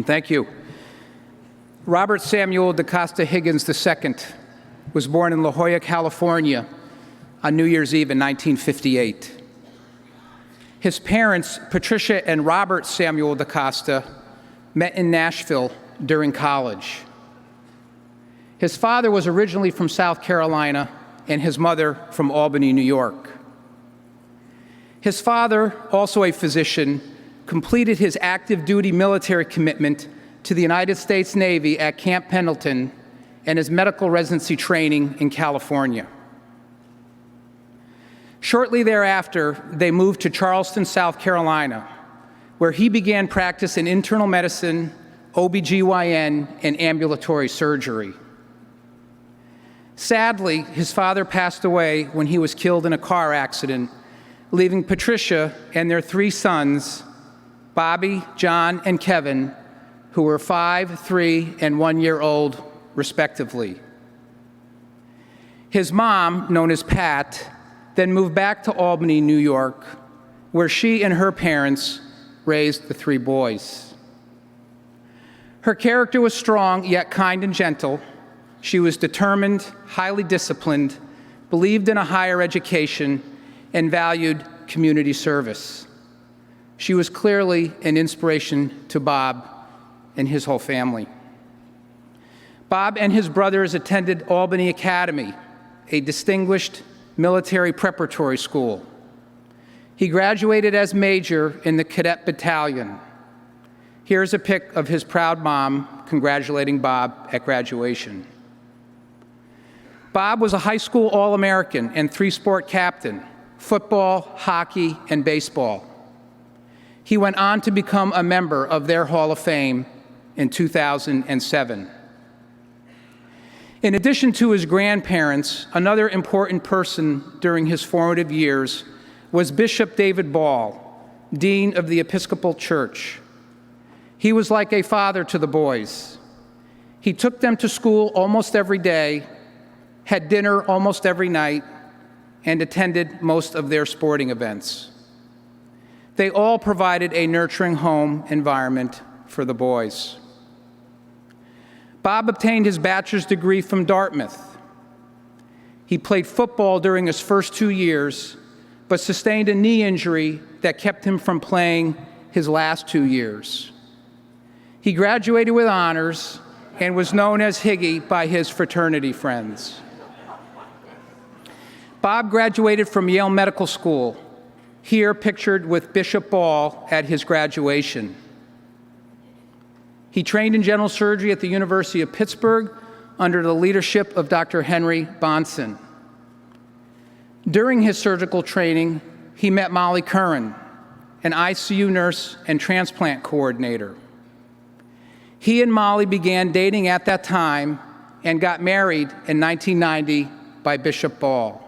Thank you. Robert Samuel DaCosta Higgins II was born in La Jolla, California on New Year's Eve in 1958. His parents, Patricia and Robert Samuel DaCosta, met in Nashville during college. His father was originally from South Carolina and his mother from Albany, New York. His father, also a physician, completed his active duty military commitment to the United States Navy at Camp Pendleton and his medical residency training in California. Shortly thereafter, they moved to Charleston, South Carolina, where he began practice in internal medicine, OBGYN, and ambulatory surgery. Sadly, his father passed away when he was killed in a car accident, leaving Patricia and their 3 sons, Bobby, John, and Kevin, who were 5, 3, and 1 year old, respectively. His mom, known as Pat, then moved back to Albany, New York, where she and her parents raised the 3 boys. Her character was strong, yet kind and gentle. She was determined, highly disciplined, believed in a higher education, and valued community service. She was clearly an inspiration to Bob and his whole family. Bob and his brothers attended Albany Academy, a distinguished military preparatory school. He graduated as major in the cadet battalion. Here's a pic of his proud mom congratulating Bob at graduation. Bob was a high school All-American and 3-sport captain: football, hockey, and baseball. He went on to become a member of their Hall of Fame in 2007. In addition to his grandparents, another important person during his formative years was Bishop David Ball, Dean of the Episcopal Church. He was like a father to the boys. He took them to school almost every day, had dinner almost every night, and attended most of their sporting events. They all provided a nurturing home environment for the boys. Bob obtained his bachelor's degree from Dartmouth. He played football during his first 2 years, but sustained a knee injury that kept him from playing his last 2 years. He graduated with honors and was known as Higgy by his fraternity friends. Bob graduated from Yale Medical School, here pictured with Bishop Ball at his graduation. He trained in general surgery at the University of Pittsburgh under the leadership of Dr. Henry Bonson. During his surgical training, he met Molly Curran, an ICU nurse and transplant coordinator. He and Molly began dating at that time and got married in 1990 by Bishop Ball.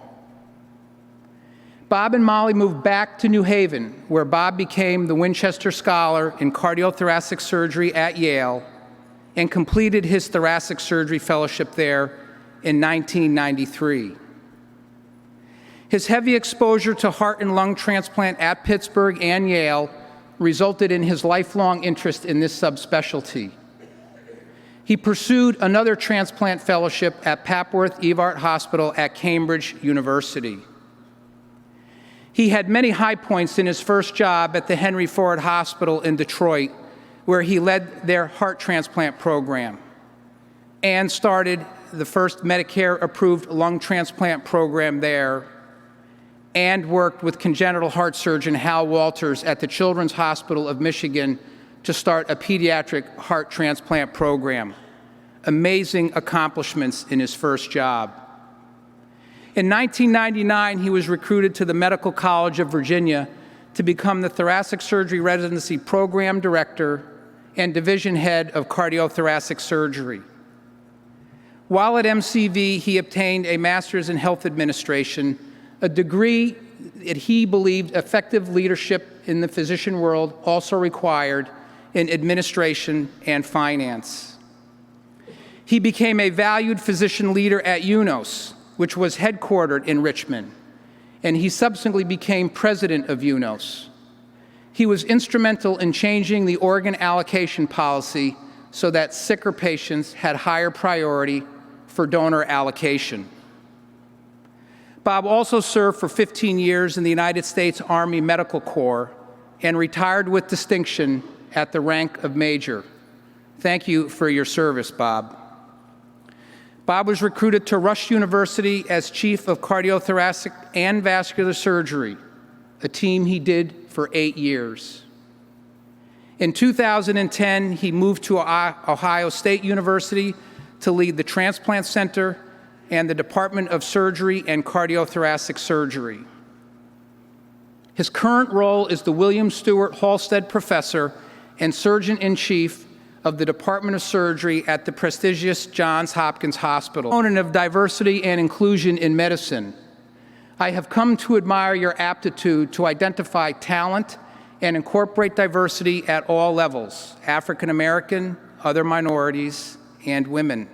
Bob and Molly moved back to New Haven, where Bob became the Winchester Scholar in Cardiothoracic Surgery at Yale and completed his thoracic surgery fellowship there in 1993. His heavy exposure to heart and lung transplant at Pittsburgh and Yale resulted in his lifelong interest in this subspecialty. He pursued another transplant fellowship at Papworth Evart Hospital at Cambridge University. He had many high points in his first job at the Henry Ford Hospital in Detroit, where he led their heart transplant program and started the first Medicare-approved lung transplant program there, and worked with congenital heart surgeon Hal Walters at the Children's Hospital of Michigan to start a pediatric heart transplant program. Amazing accomplishments in his first job. In 1999, he was recruited to the Medical College of Virginia to become the Thoracic Surgery Residency Program Director and Division Head of Cardiothoracic Surgery. While at MCV, he obtained a Master's in Health Administration, a degree that he believed effective leadership in the physician world also required in administration and finance. He became a valued physician leader at UNOS, which was headquartered in Richmond, and he subsequently became president of UNOS. He was instrumental in changing the organ allocation policy so that sicker patients had higher priority for donor allocation. Bob also served for 15 years in the United States Army Medical Corps and retired with distinction at the rank of Major. Thank you for your service, Bob. Bob was recruited to Rush University as Chief of Cardiothoracic and Vascular Surgery, a team he did for 8 years. In 2010, he moved to Ohio State University to lead the Transplant Center and the Department of Surgery and Cardiothoracic Surgery. His current role is the William Stewart Halstead Professor and Surgeon-in-Chief of the Department of Surgery at the prestigious Johns Hopkins Hospital. Proponent of diversity and inclusion in medicine, I have come to admire your aptitude to identify talent and incorporate diversity at all levels: African American, other minorities, and women.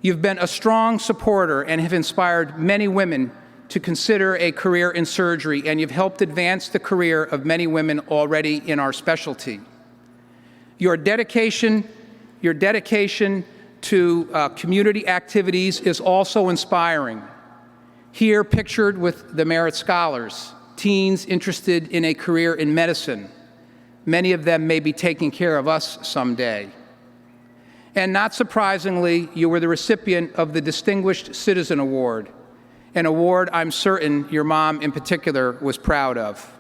You've been a strong supporter and have inspired many women to consider a career in surgery, and you've helped advance the career of many women already in our specialty. Your dedication to community activities is also inspiring. Here, pictured with the Merit Scholars, teens interested in a career in medicine. Many of them may be taking care of us someday. And not surprisingly, you were the recipient of the Distinguished Citizen Award, an award I'm certain your mom in particular was proud of.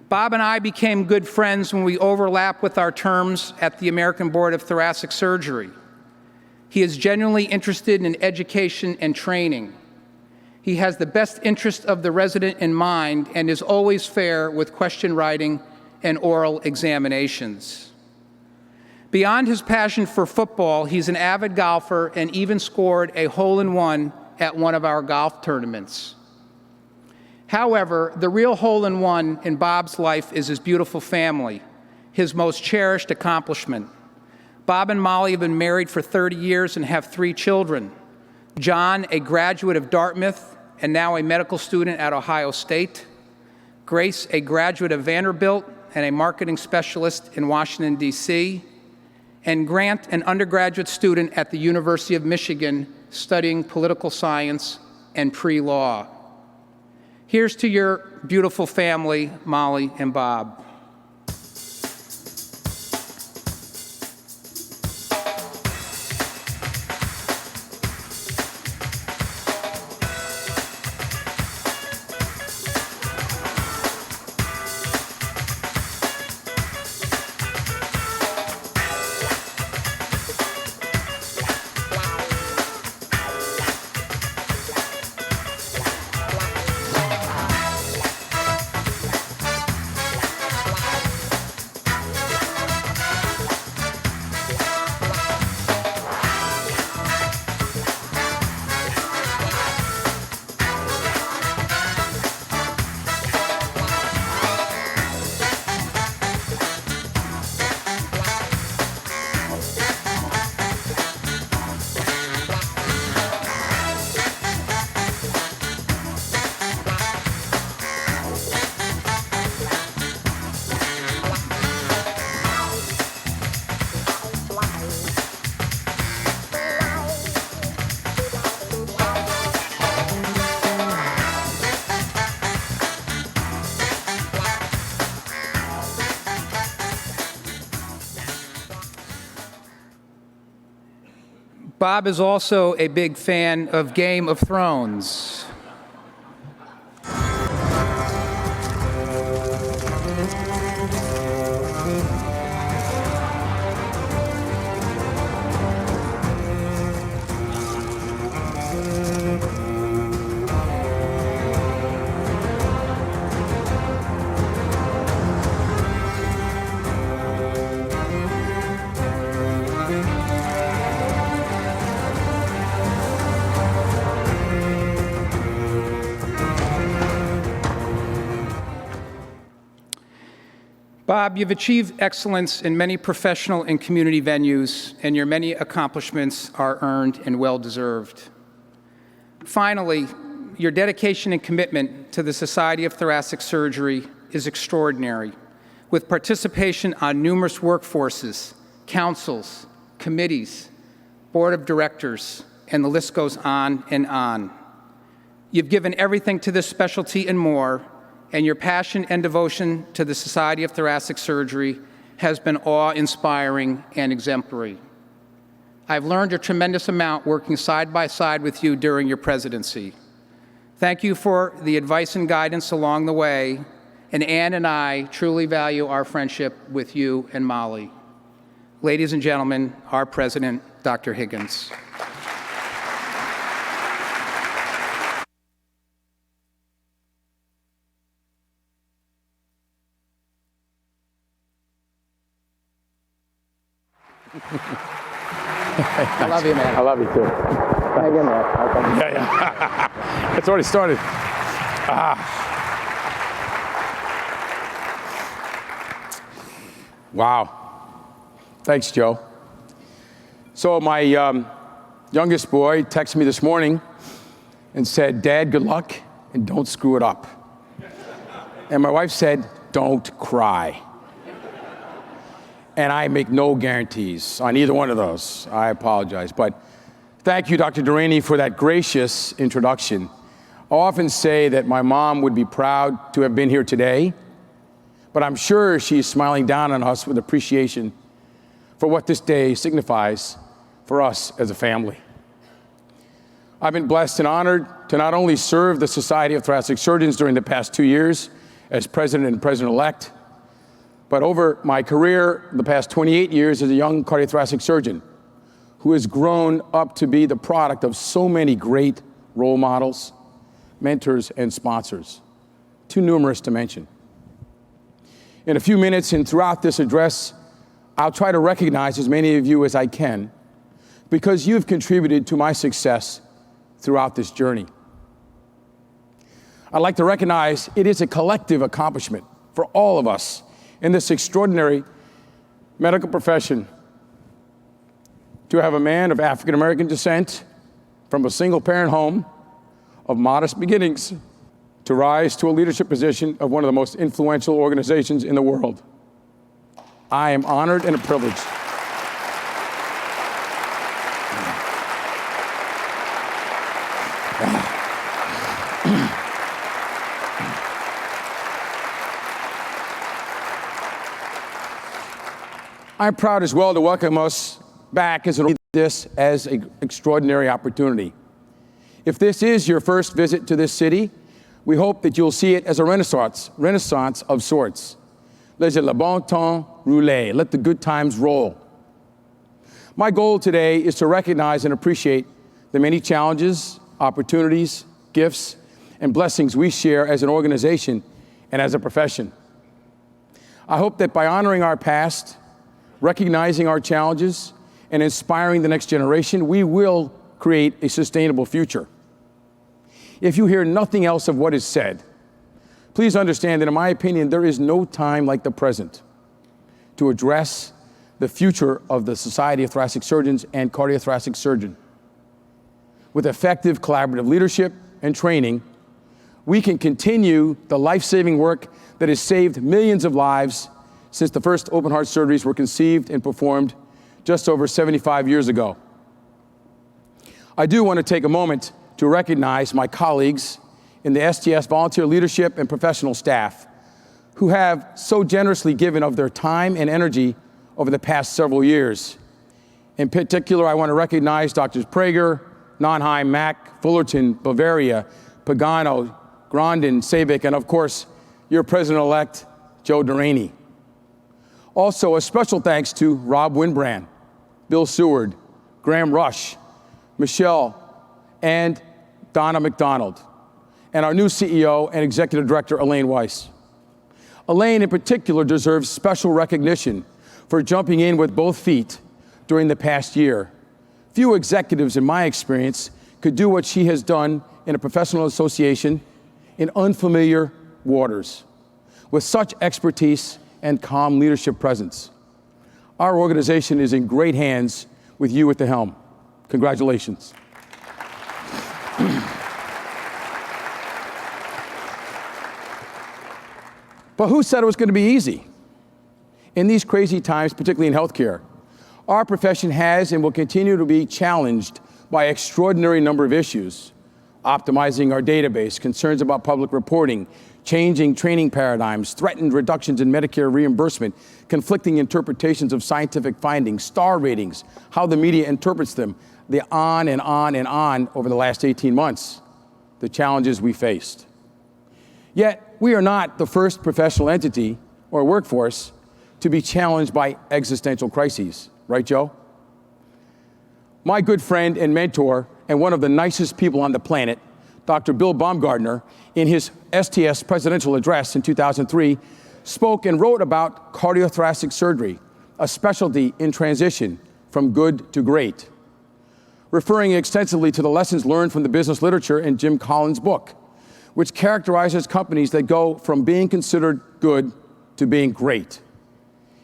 Bob and I became good friends when we overlapped with our terms at the American Board of Thoracic Surgery. He is genuinely interested in education and training. He has the best interest of the resident in mind and is always fair with question writing and oral examinations. Beyond his passion for football, he's an avid golfer and even scored a hole-in-one at one of our golf tournaments. However, the real hole-in-one in Bob's life is his beautiful family, his most cherished accomplishment. Bob and Molly have been married for 30 years and have 3 children. John, a graduate of Dartmouth and now a medical student at Ohio State. Grace, a graduate of Vanderbilt and a marketing specialist in Washington, D.C. And Grant, an undergraduate student at the University of Michigan studying political science and pre-law. Here's to your beautiful family, Molly and Bob. Bob is also a big fan of Game of Thrones. Bob, you've achieved excellence in many professional and community venues, and your many accomplishments are earned and well-deserved. Finally, your dedication and commitment to the Society of Thoracic Surgery is extraordinary, with participation on numerous workforces, councils, committees, board of directors, and the list goes on and on. You've given everything to this specialty and more, and your passion and devotion to the Society of Thoracic Surgery has been awe-inspiring and exemplary. I've learned a tremendous amount working side by side with you during your presidency. Thank you for the advice and guidance along the way, and Ann and I truly value our friendship with you and Molly. Ladies and gentlemen, our President, Dr. Higgins. I love you, man. I love you too. Hang in there. Yeah. It's already started. Wow. Thanks, Joe. So my youngest boy texted me this morning and said, "Dad, good luck, and don't screw it up." And my wife said, "Don't cry." And I make no guarantees on either one of those. I apologize. But thank you, Dr. Durrani, for that gracious introduction. I often say that my mom would be proud to have been here today, but I'm sure she's smiling down on us with appreciation for what this day signifies for us as a family. I've been blessed and honored to not only serve the Society of Thoracic Surgeons during the past 2 years as president and president-elect, but over my career, the past 28 years as a young cardiothoracic surgeon who has grown up to be the product of so many great role models, mentors, and sponsors, too numerous to mention. In a few minutes and throughout this address, I'll try to recognize as many of you as I can because you've contributed to my success throughout this journey. I'd like to recognize it is a collective accomplishment for all of us in this extraordinary medical profession to have a man of African American descent from a single parent home of modest beginnings to rise to a leadership position of one of the most influential organizations in the world. I am honored and privileged. I'm proud as well to welcome us back as an extraordinary opportunity. If this is your first visit to this city, we hope that you'll see it as a renaissance of sorts. Laissez le bon temps rouler. Let the good times roll. My goal today is to recognize and appreciate the many challenges, opportunities, gifts, and blessings we share as an organization and as a profession. I hope that by honoring our past, recognizing our challenges, and inspiring the next generation, we will create a sustainable future. If you hear nothing else of what is said, please understand that, in my opinion, there is no time like the present to address the future of the Society of Thoracic Surgeons and cardiothoracic surgeon. With effective collaborative leadership and training, we can continue the life-saving work that has saved millions of lives since the first open heart surgeries were conceived and performed just over 75 years ago. I do want to take a moment to recognize my colleagues in the STS volunteer leadership and professional staff who have so generously given of their time and energy over the past several years. In particular, I want to recognize Drs. Prager, Nonheim, Mack, Fullerton, Bavaria, Pagano, Grandin, Savick, and of course, your President-elect, Joe Durrani. Also, a special thanks to Rob Winbrand, Bill Seward, Graham Rush, Michelle, and Donna McDonald, and our new CEO and Executive Director, Elaine Weiss. Elaine, in particular, deserves special recognition for jumping in with both feet during the past year. Few executives, in my experience, could do what she has done in a professional association in unfamiliar waters, with such expertise and calm leadership presence. Our organization is in great hands with you at the helm. Congratulations. But who said it was going to be easy? In these crazy times, particularly in healthcare, our profession has and will continue to be challenged by an extraordinary number of issues: optimizing our database, concerns about public reporting, changing training paradigms, threatened reductions in Medicare reimbursement, conflicting interpretations of scientific findings, star ratings, how the media interprets them, the on and on and on over the last 18 months, the challenges we faced. Yet, we are not the first professional entity or workforce to be challenged by existential crises. Right, Joe? My good friend and mentor, and one of the nicest people on the planet, Dr. Bill Baumgartner, in his STS presidential address in 2003, spoke and wrote about cardiothoracic surgery, a specialty in transition from good to great, referring extensively to the lessons learned from the business literature in Jim Collins' book, which characterizes companies that go from being considered good to being great.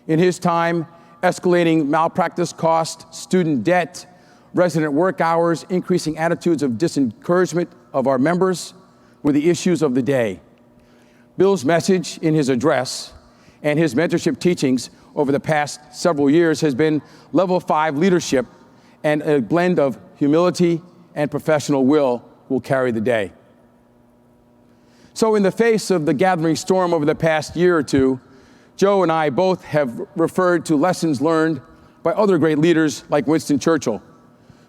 In his time, escalating malpractice costs, student debt, resident work hours, increasing attitudes of disencouragement of our members were the issues of the day. Bill's message in his address and his mentorship teachings over the past several years has been level 5 leadership, and a blend of humility and professional will carry the day. So in the face of the gathering storm over the past year or two, Joe and I both have referred to lessons learned by other great leaders like Winston Churchill.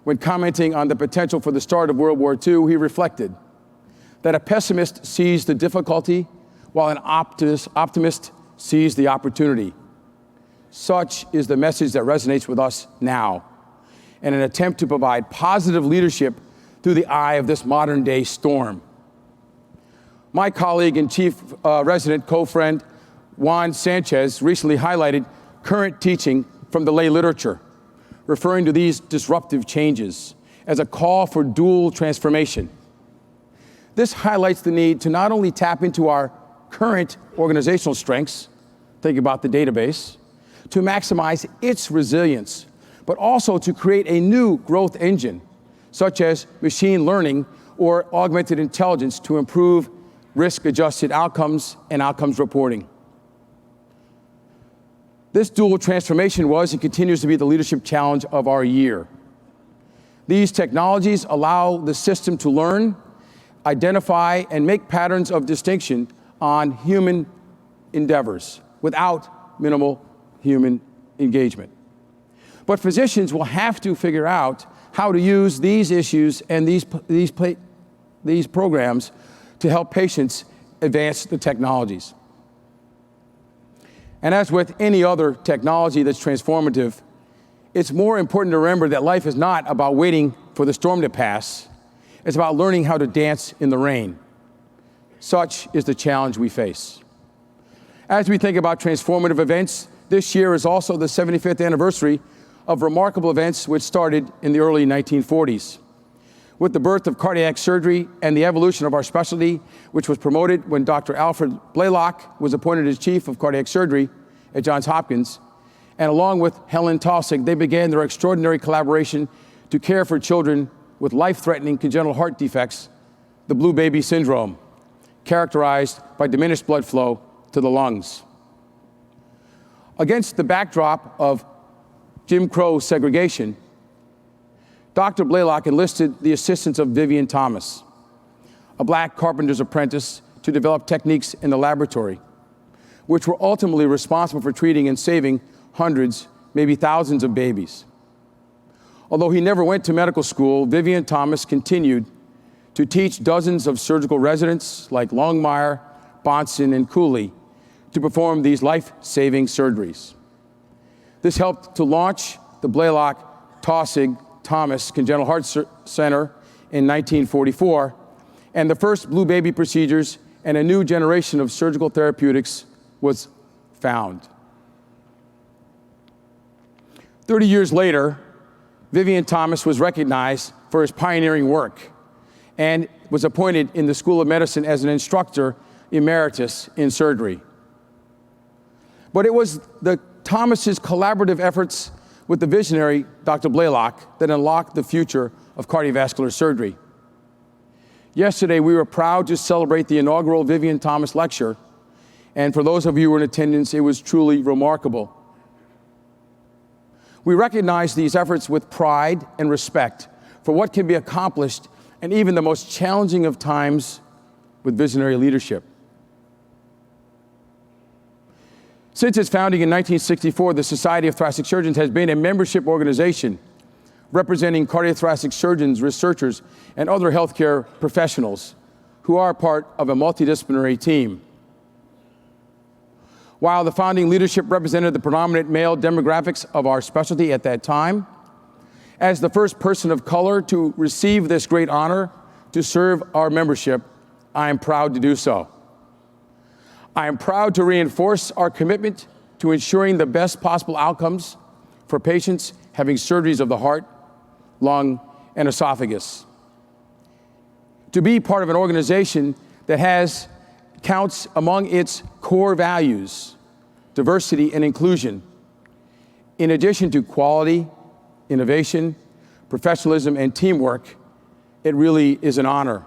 When commenting on the potential for the start of World War II, he reflected that a pessimist sees the difficulty while an optimist sees the opportunity. Such is the message that resonates with us now, in an attempt to provide positive leadership through the eye of this modern day storm. My colleague and chief resident co-friend, Juan Sanchez, recently highlighted current teaching from the lay literature, referring to these disruptive changes as a call for dual transformation. This highlights the need to not only tap into our current organizational strengths, think about the database, to maximize its resilience, but also to create a new growth engine, such as machine learning or augmented intelligence to improve risk-adjusted outcomes and outcomes reporting. This dual transformation was and continues to be the leadership challenge of our year. These technologies allow the system to learn, identify, and make patterns of distinction on human endeavors without minimal human engagement. But physicians will have to figure out how to use these issues and these programs to help patients advance the technologies. And as with any other technology that's transformative, it's more important to remember that life is not about waiting for the storm to pass. It's about learning how to dance in the rain. Such is the challenge we face. As we think about transformative events, this year is also the 75th anniversary of remarkable events which started in the early 1940s. With the birth of cardiac surgery and the evolution of our specialty, which was promoted when Dr. Alfred Blalock was appointed as chief of cardiac surgery at Johns Hopkins, and along with Helen Taussig, they began their extraordinary collaboration to care for children with life-threatening congenital heart defects, the blue baby syndrome, characterized by diminished blood flow to the lungs. Against the backdrop of Jim Crow segregation, Dr. Blalock enlisted the assistance of Vivian Thomas, a black carpenter's apprentice, to develop techniques in the laboratory, which were ultimately responsible for treating and saving hundreds, maybe thousands of babies. Although he never went to medical school, Vivian Thomas continued to teach dozens of surgical residents like Longmire, Bonson, and Cooley to perform these life-saving surgeries. This helped to launch the Blalock Taussig Thomas Congenital Heart Center in 1944, and the first blue baby procedures and a new generation of surgical therapeutics was found. 30 years later, Vivian Thomas was recognized for his pioneering work and was appointed in the School of Medicine as an instructor emeritus in surgery. But it was the Thomas's collaborative efforts with the visionary Dr. Blalock that unlocked the future of cardiovascular surgery. Yesterday, we were proud to celebrate the inaugural Vivian Thomas Lecture And for those of you who were in attendance, it was truly remarkable. We recognize these efforts with pride and respect for what can be accomplished in even the most challenging of times with visionary leadership. Since its founding in 1964, the Society of Thoracic Surgeons has been a membership organization representing cardiothoracic surgeons, researchers, and other healthcare professionals who are part of a multidisciplinary team. While the founding leadership represented the predominant male demographics of our specialty at that time, as the first person of color to receive this great honor to serve our membership, I am proud to do so. I am proud to reinforce our commitment to ensuring the best possible outcomes for patients having surgeries of the heart, lung, and esophagus. To be part of an organization that counts among its core values diversity and inclusion, in addition to quality, innovation, professionalism, and teamwork, it really is an honor.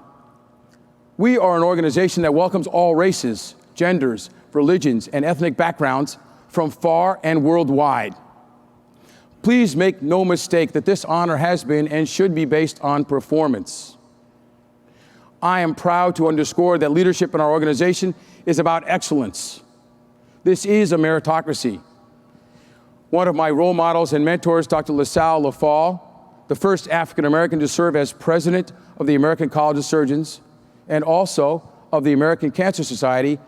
We are an organization that welcomes all races, genders, religions, and ethnic backgrounds from far and worldwide. Please make no mistake that this honor has been and should be based on performance. I am proud to underscore that leadership in our organization is about excellence. This is a meritocracy. One of my role models and mentors, Dr. LaSalle Lafall, the first African-American to serve as president of the American College of Surgeons and also of the American Cancer Society,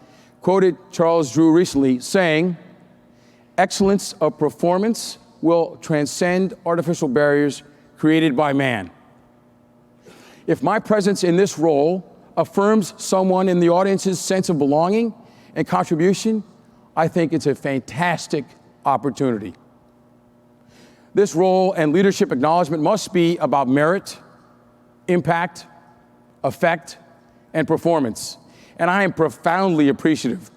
quoted Charles Drew recently saying, "Excellence of performance will transcend artificial barriers created by man." If my presence in this role affirms someone in the audience's sense of belonging and contribution, I think it's a fantastic opportunity. This role and leadership acknowledgement must be about merit, impact, effect, and performance. And I am profoundly appreciative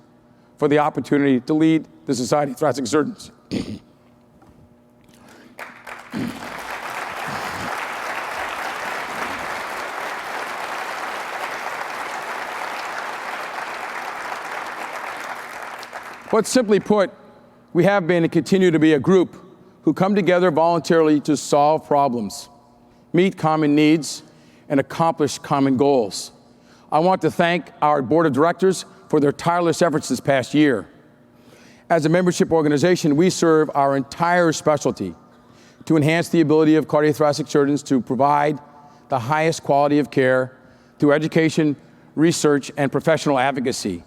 for the opportunity to lead the Society of Thoracic Surgeons. But simply put, we have been and continue to be a group who come together voluntarily to solve problems, meet common needs, and accomplish common goals. I want to thank our board of directors for their tireless efforts this past year. As a membership organization, we serve our entire specialty to enhance the ability of cardiothoracic surgeons to provide the highest quality of care through education, research, and professional advocacy.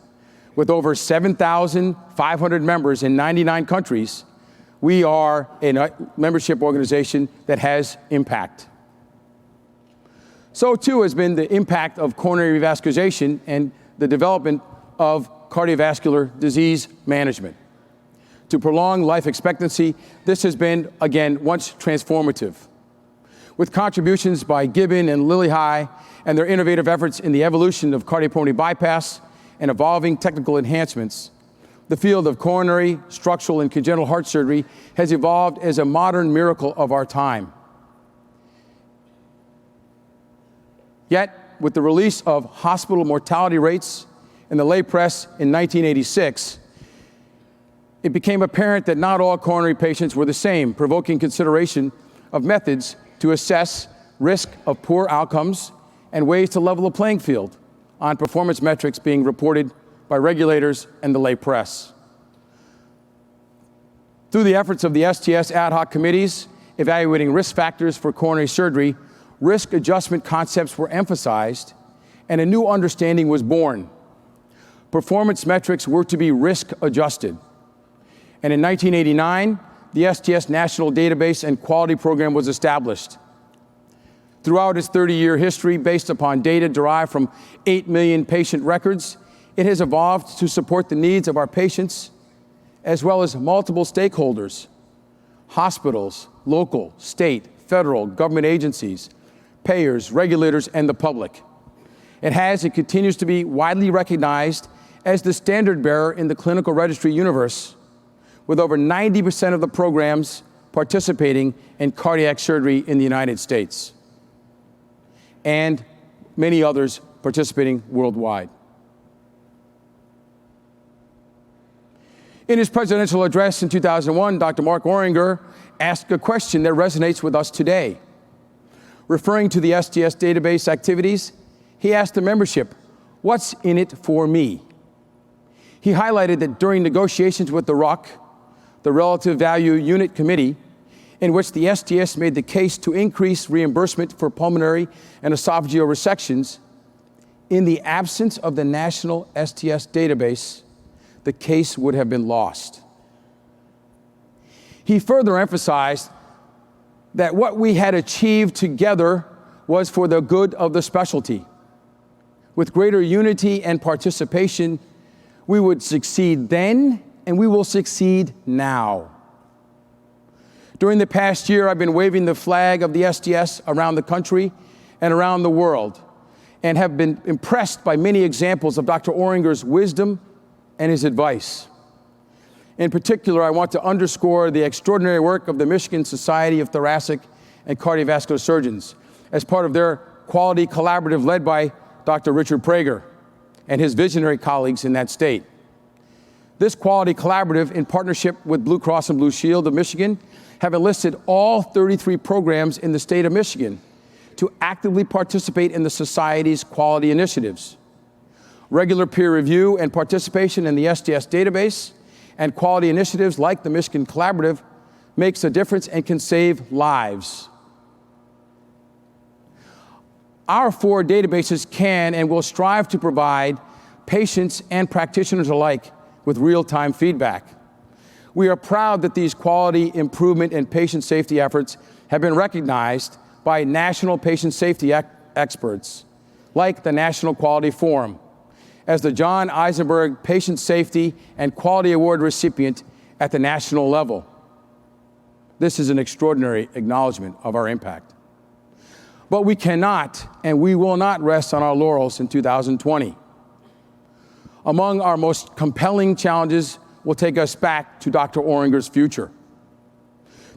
With over 7,500 members in 99 countries, we are a membership organization that has impact. So too has been the impact of coronary revascularization and the development of cardiovascular disease management. To prolong life expectancy, this has been, again, once transformative. With contributions by Gibbon and Lillihei and their innovative efforts in the evolution of cardiopulmonary bypass and evolving technical enhancements, the field of coronary, structural, and congenital heart surgery has evolved as a modern miracle of our time. Yet, with the release of hospital mortality rates in the lay press in 1986, it became apparent that not all coronary patients were the same, provoking consideration of methods to assess risk of poor outcomes and ways to level the playing field on performance metrics being reported by regulators and the lay press. Through the efforts of the STS ad hoc committees evaluating risk factors for coronary surgery, risk adjustment concepts were emphasized and a new understanding was born. Performance metrics were to be risk adjusted. And in 1989, the STS National Database and Quality Program was established. Throughout its 30-year history, based upon data derived from 8 million patient records, it has evolved to support the needs of our patients, as well as multiple stakeholders, hospitals, local, state, federal, government agencies, payers, regulators, and the public. It has and continues to be widely recognized as the standard bearer in the clinical registry universe, with over 90% of the programs participating in cardiac surgery in the United States, and many others participating worldwide. In his presidential address in 2001, Dr. Mark Oringer asked a question that resonates with us today. Referring to the STS database activities, he asked the membership, "What's in it for me?" He highlighted that during negotiations with the RUC, the Relative Value Unit Committee, in which the STS made the case to increase reimbursement for pulmonary and esophageal resections, in the absence of the national STS database, the case would have been lost. He further emphasized that what we had achieved together was for the good of the specialty. With greater unity and participation, we would succeed then, and we will succeed now. During the past year, I've been waving the flag of the STS around the country and around the world, and have been impressed by many examples of Dr. Oringer's wisdom and his advice. In particular, I want to underscore the extraordinary work of the Michigan Society of Thoracic and Cardiovascular Surgeons as part of their quality collaborative led by Dr. Richard Prager and his visionary colleagues in that state. This quality collaborative, in partnership with Blue Cross and Blue Shield of Michigan, have enlisted all 33 programs in the state of Michigan to actively participate in the Society's quality initiatives. Regular peer review and participation in the STS database and quality initiatives like the Michigan Collaborative makes a difference and can save lives. Our 4 databases can and will strive to provide patients and practitioners alike with real-time feedback. We are proud that these quality improvement and patient safety efforts have been recognized by national patient safety experts, like the National Quality Forum, as the John Eisenberg Patient Safety and Quality Award recipient at the national level. This is an extraordinary acknowledgement of our impact. But we cannot and we will not rest on our laurels in 2020. Among our most compelling challenges will take us back to Dr. Oringer's future.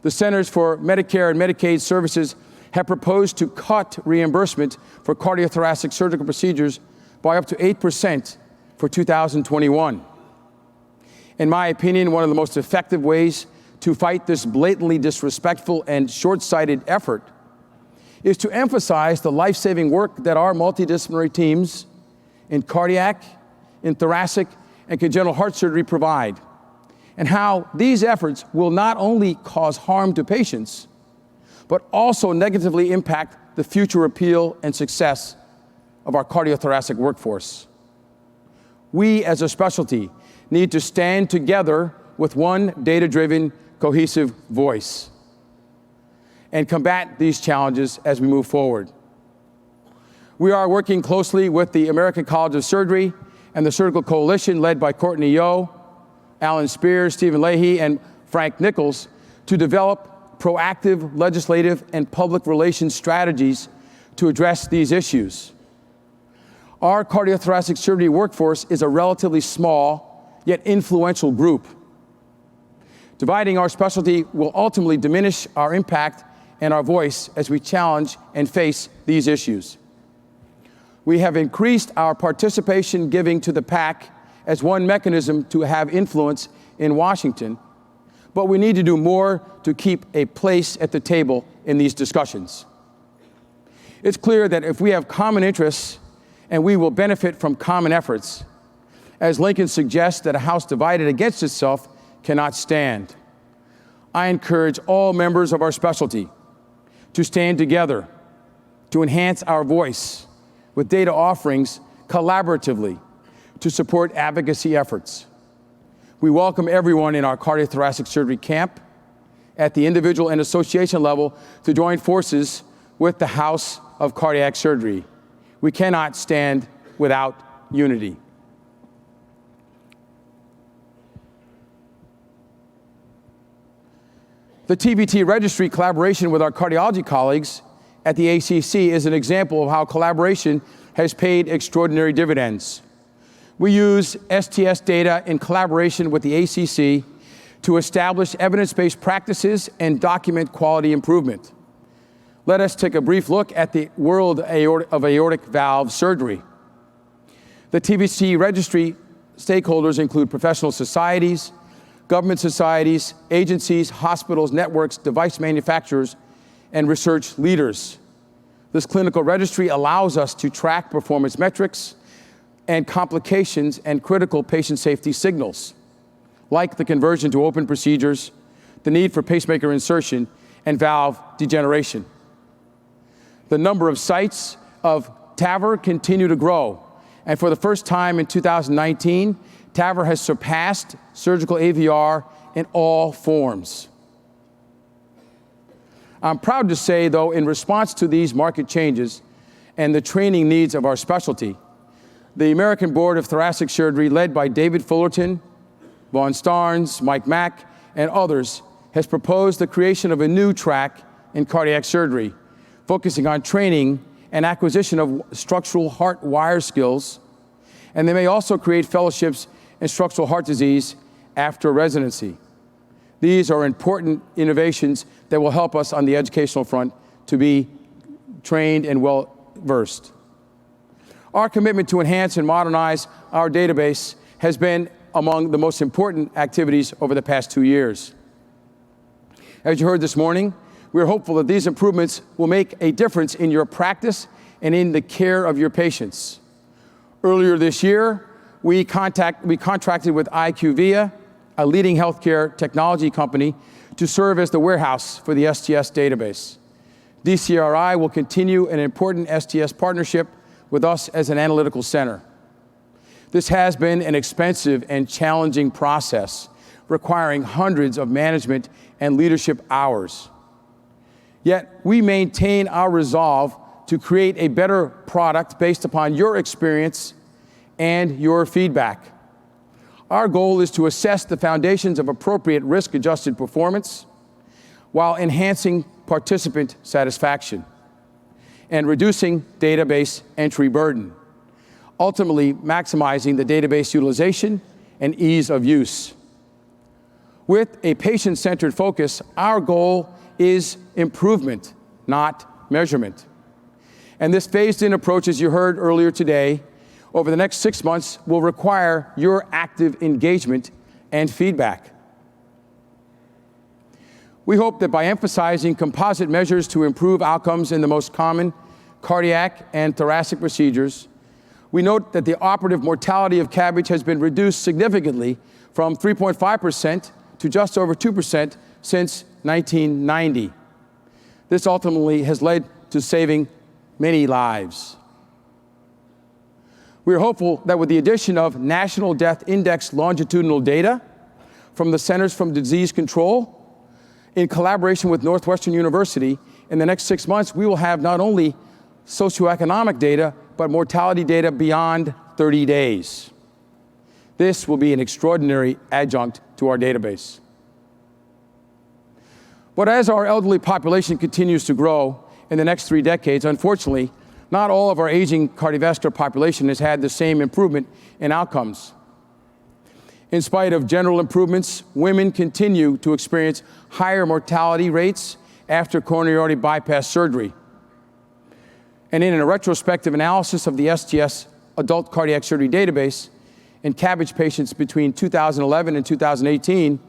The Centers for Medicare and Medicaid Services have proposed to cut reimbursement for cardiothoracic surgical procedures by up to 8% for 2021. In my opinion, one of the most effective ways to fight this blatantly disrespectful and short-sighted effort is to emphasize the life-saving work that our multidisciplinary teams in cardiac, in thoracic, and congenital heart surgery provide, and how these efforts will not only cause harm to patients, but also negatively impact the future appeal and success of our cardiothoracic workforce. We as a specialty need to stand together with one data-driven, cohesive voice and combat these challenges as we move forward. We are working closely with the American College of Surgery and the Surgical Coalition led by Courtney Yo, Alan Spears, Stephen Leahy, and Frank Nichols to develop proactive legislative and public relations strategies to address these issues. Our cardiothoracic surgery workforce is a relatively small, yet influential group. Dividing our specialty will ultimately diminish our impact and our voice as we challenge and face these issues. We have increased our participation giving to the PAC as one mechanism to have influence in Washington, but we need to do more to keep a place at the table in these discussions. It's clear that if we have common interests, and we will benefit from common efforts. As Lincoln suggests that a house divided against itself cannot stand. I encourage all members of our specialty to stand together, to enhance our voice with data offerings collaboratively to support advocacy efforts. We welcome everyone in our cardiothoracic surgery camp at the individual and association level to join forces with the House of Cardiac Surgery. We cannot stand without unity. The TVT Registry collaboration with our cardiology colleagues at the ACC is an example of how collaboration has paid extraordinary dividends. We use STS data in collaboration with the ACC to establish evidence-based practices and document quality improvement. Let us take a brief look at the world of aortic valve surgery. The TVT Registry stakeholders include professional societies, government societies, agencies, hospitals, networks, device manufacturers, and research leaders. This clinical registry allows us to track performance metrics and complications and critical patient safety signals, like the conversion to open procedures, the need for pacemaker insertion, and valve degeneration. The number of sites of TAVR continue to grow, and for the first time in 2019, TAVR has surpassed surgical AVR in all forms. I'm proud to say, though, in response to these market changes and the training needs of our specialty, the American Board of Thoracic Surgery, led by David Fullerton, Vaughn Starnes, Mike Mack, and others, has proposed the creation of a new track in cardiac surgery, focusing on training and acquisition of structural heart wire skills, and they may also create fellowships in structural heart disease after residency. These are important innovations that will help us on the educational front to be trained and well-versed. Our commitment to enhance and modernize our database has been among the most important activities over the past 2 years. As you heard this morning, we are hopeful that these improvements will make a difference in your practice and in the care of your patients. Earlier this year, we contracted with IQVIA, a leading healthcare technology company, to serve as the warehouse for the STS database. DCRI will continue an important STS partnership with us as an analytical center. This has been an expensive and challenging process, requiring hundreds of management and leadership hours. Yet we maintain our resolve to create a better product based upon your experience and your feedback. Our goal is to assess the foundations of appropriate risk-adjusted performance while enhancing participant satisfaction and reducing database entry burden, ultimately maximizing the database utilization and ease of use. With a patient-centered focus, our goal is improvement, not measurement. And this phased-in approach, as you heard earlier today, over the next 6 months will require your active engagement and feedback. We hope that by emphasizing composite measures to improve outcomes in the most common cardiac and thoracic procedures, we note that the operative mortality of CABG has been reduced significantly from 3.5% to just over 2% since 1990. This ultimately has led to saving many lives. We are hopeful that with the addition of National Death Index longitudinal data from the Centers for Disease Control, in collaboration with Northwestern University, in the next 6 months, we will have not only socioeconomic data, but mortality data beyond 30 days. This will be an extraordinary adjunct to our database. But as our elderly population continues to grow in the next 3 decades, unfortunately, not all of our aging cardiovascular population has had the same improvement in outcomes. In spite of general improvements, women continue to experience higher mortality rates after coronary artery bypass surgery. And in a retrospective analysis of the STS adult cardiac surgery database, in CABG patients between 2011 and 2018,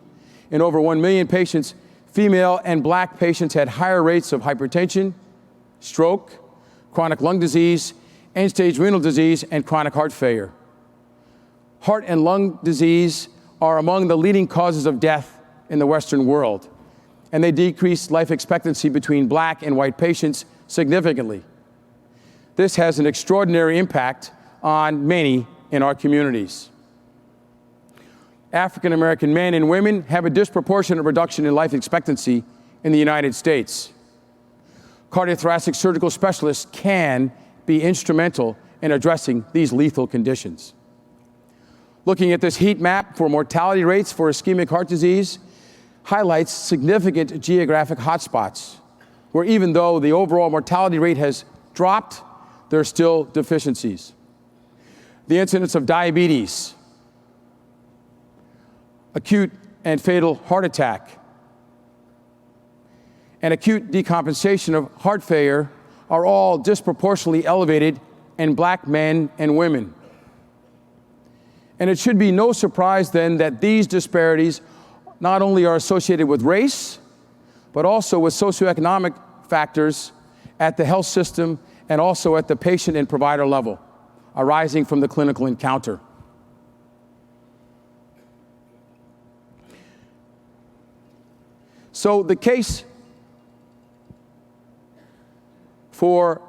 in over 1 million patients, female and Black patients had higher rates of hypertension, stroke, chronic lung disease, end-stage renal disease, and chronic heart failure. Heart and lung disease are among the leading causes of death in the Western world, and they decrease life expectancy between Black and white patients significantly. This has an extraordinary impact on many in our communities. African American men and women have a disproportionate reduction in life expectancy in the United States. Cardiothoracic surgical specialists can be instrumental in addressing these lethal conditions. Looking at this heat map for mortality rates for ischemic heart disease highlights significant geographic hotspots, where even though the overall mortality rate has dropped, there are still deficiencies. The incidence of diabetes, acute and fatal heart attack, and acute decompensation of heart failure are all disproportionately elevated in Black men and women. And it should be no surprise then that these disparities not only are associated with race, but also with socioeconomic factors at the health system and also at the patient and provider level, arising from the clinical encounter. So the case for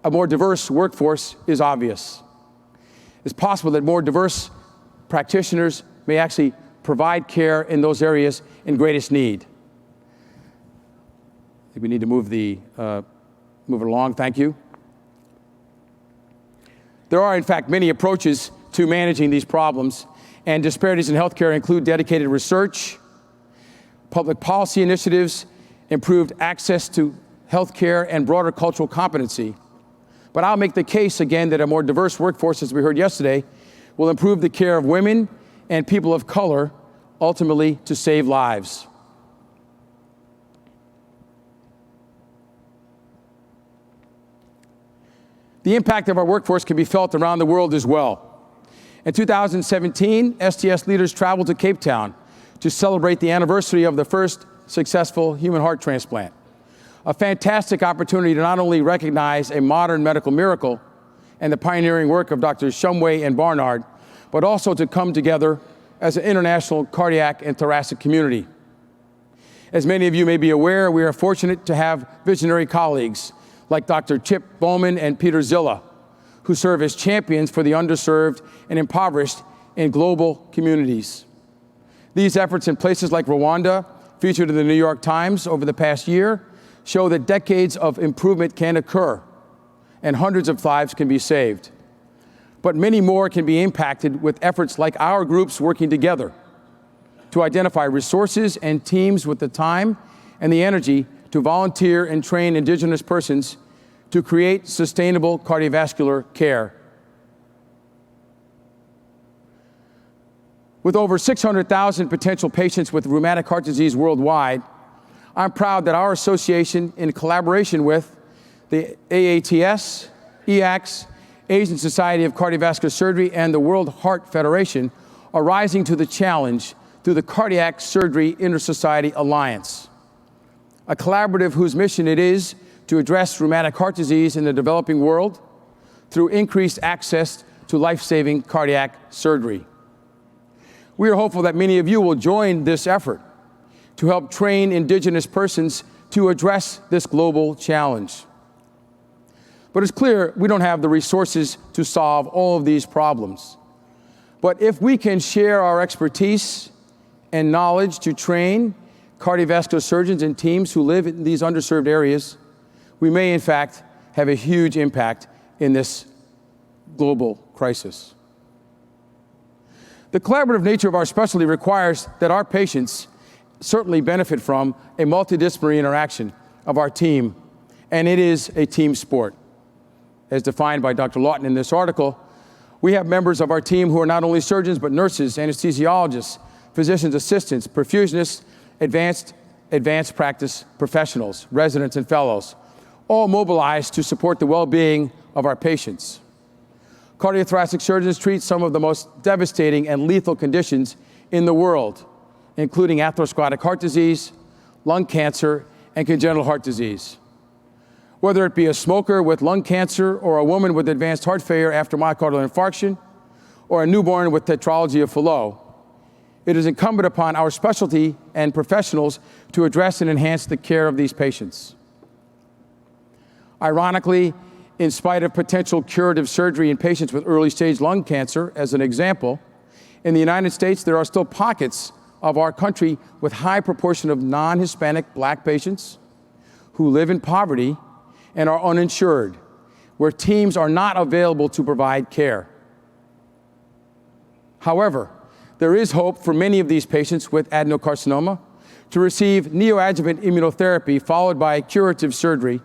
a more diverse workforce is obvious. It's possible that more diverse practitioners may actually provide care in those areas in greatest need. I think we need to move it along. Thank you. There are, in fact, many approaches to managing these problems, and disparities in healthcare include dedicated research, public policy initiatives, improved access to healthcare, and broader cultural competency. But I'll make the case again that a more diverse workforce, as we heard yesterday, will improve the care of women and people of color, ultimately to save lives. The impact of our workforce can be felt around the world as well. In 2017, STS leaders traveled to Cape Town to celebrate the anniversary of the first successful human heart transplant. A fantastic opportunity to not only recognize a modern medical miracle and the pioneering work of Drs. Shumway and Barnard, but also to come together as an international cardiac and thoracic community. As many of you may be aware, we are fortunate to have visionary colleagues like Dr. Chip Bowman and Peter Zilla, who serve as champions for the underserved and impoverished in global communities. These efforts in places like Rwanda, featured in the New York Times over the past year, show that decades of improvement can occur and hundreds of lives can be saved. But many more can be impacted with efforts like our groups working together to identify resources and teams with the time and the energy to volunteer and train Indigenous persons to create sustainable cardiovascular care. With over 600,000 potential patients with rheumatic heart disease worldwide, I'm proud that our association, in collaboration with the AATS, EACTS, Asian Society of Cardiovascular Surgery, and the World Heart Federation, are rising to the challenge through the Cardiac Surgery Inter-Society Alliance, a collaborative whose mission it is to address rheumatic heart disease in the developing world through increased access to life-saving cardiac surgery. We are hopeful that many of you will join this effort to help train Indigenous persons to address this global challenge. But it's clear we don't have the resources to solve all of these problems. But if we can share our expertise and knowledge to train cardiovascular surgeons and teams who live in these underserved areas, we may in fact have a huge impact in this global crisis. The collaborative nature of our specialty requires that our patients certainly benefit from a multidisciplinary interaction of our team, and it is a team sport. As defined by Dr. Lawton in this article, we have members of our team who are not only surgeons, but nurses, anesthesiologists, physician's assistants, perfusionists, advanced practice professionals, residents, and fellows, all mobilized to support the well-being of our patients. Cardiothoracic surgeons treat some of the most devastating and lethal conditions in the world, including atherosclerotic heart disease, lung cancer, and congenital heart disease. Whether it be a smoker with lung cancer, or a woman with advanced heart failure after myocardial infarction, or a newborn with tetralogy of Fallot, it is incumbent upon our specialty and professionals to address and enhance the care of these patients. Ironically, in spite of potential curative surgery in patients with early-stage lung cancer, as an example, in the United States, there are still pockets of our country with high proportion of non-Hispanic Black patients who live in poverty and are uninsured, where teams are not available to provide care. However, there is hope for many of these patients with adenocarcinoma to receive neoadjuvant immunotherapy followed by curative surgery,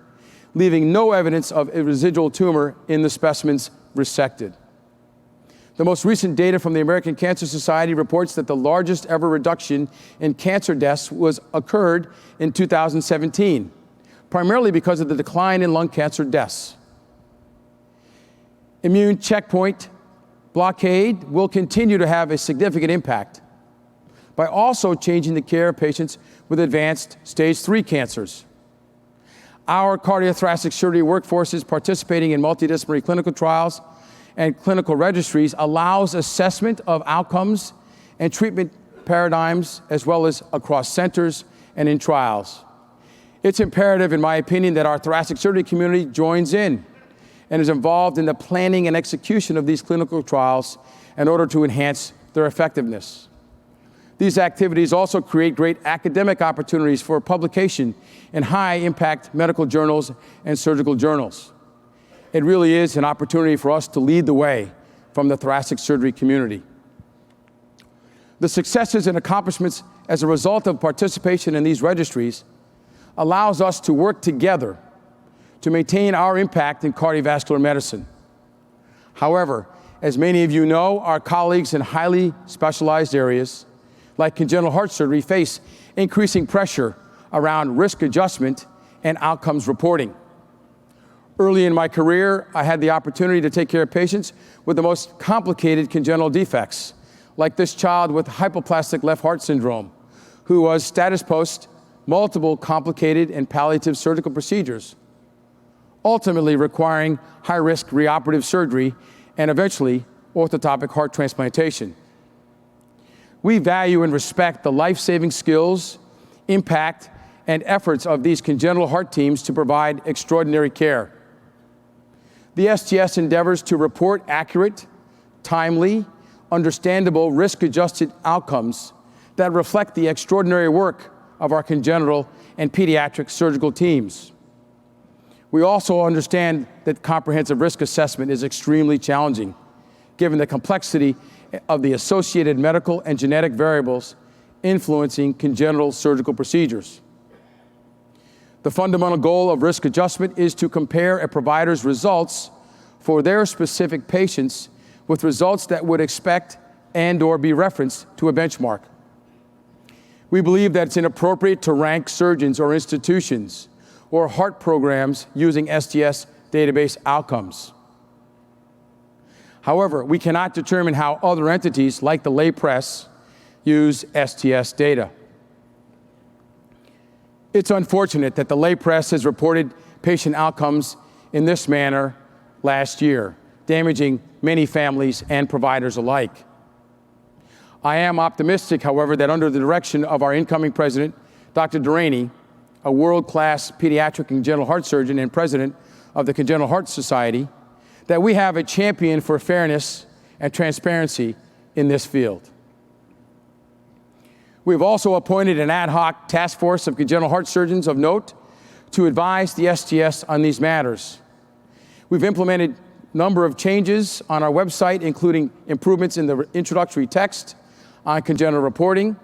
leaving no evidence of a residual tumor in the specimens resected. The most recent data from the American Cancer Society reports that the largest ever reduction in cancer deaths occurred in 2017, primarily because of the decline in lung cancer deaths. Immune checkpoint blockade will continue to have a significant impact, by also changing the care of patients with advanced stage 3 cancers. Our cardiothoracic surgery workforce is participating in multidisciplinary clinical trials and clinical registries allows assessment of outcomes and treatment paradigms as well as across centers and in trials. It's imperative, in my opinion, that our thoracic surgery community joins in and is involved in the planning and execution of these clinical trials in order to enhance their effectiveness. These activities also create great academic opportunities for publication in high-impact medical journals and surgical journals. It really is an opportunity for us to lead the way from the thoracic surgery community. The successes and accomplishments as a result of participation in these registries allows us to work together to maintain our impact in cardiovascular medicine. However, as many of you know, our colleagues in highly specialized areas like congenital heart surgery face increasing pressure around risk adjustment and outcomes reporting. Early in my career, I had the opportunity to take care of patients with the most complicated congenital defects, like this child with hypoplastic left heart syndrome, who was status post multiple complicated and palliative surgical procedures, ultimately requiring high-risk reoperative surgery and eventually orthotopic heart transplantation. We value and respect the life-saving skills, impact, and efforts of these congenital heart teams to provide extraordinary care. The STS endeavors to report accurate, timely, understandable, risk-adjusted outcomes that reflect the extraordinary work of our congenital and pediatric surgical teams. We also understand that comprehensive risk assessment is extremely challenging, given the complexity of the associated medical and genetic variables influencing congenital surgical procedures. The fundamental goal of risk adjustment is to compare a provider's results for their specific patients with results that would expect and/or be referenced to a benchmark. We believe that it's inappropriate to rank surgeons or institutions or heart programs using STS database outcomes. However, we cannot determine how other entities like the lay press use STS data. It's unfortunate that the lay press has reported patient outcomes in this manner last year, damaging many families and providers alike. I am optimistic, however, that under the direction of our incoming president, Dr. Durrani, a world-class pediatric and congenital heart surgeon and president of the Congenital Heart Society, that we have a champion for fairness and transparency in this field. We've also appointed an ad hoc task force of congenital heart surgeons of note to advise the STS on these matters. We've implemented a number of changes on our website, including improvements in the introductory text on congenital reporting,